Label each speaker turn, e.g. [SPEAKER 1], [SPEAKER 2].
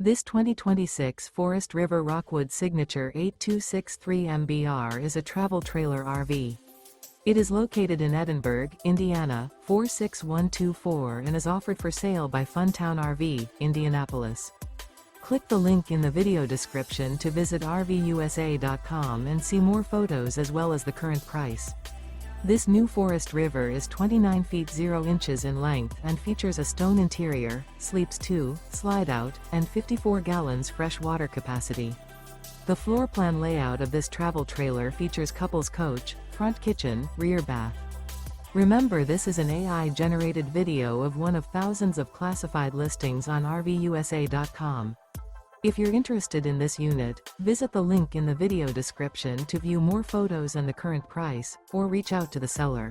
[SPEAKER 1] This 2026 Forest River Rockwood Signature 8263 MBR is a travel trailer RV. It is located in Edinburgh, Indiana, 46124 and is offered for sale by Funtown RV, Indianapolis. Click the link in the video description to visit RVUSA.com and see more photos as well as the current price. This new Forest River is 29 feet 0 inches in length and features a stone interior, sleeps 2, slide-out, and 54 gallons fresh water capacity. The floor plan layout of this travel trailer features couples coach, front kitchen, rear bath. Remember, this is an AI-generated video of one of thousands of classified listings on RVUSA.com. If you're interested in this unit, visit the link in the video description to view more photos and the current price, or reach out to the seller.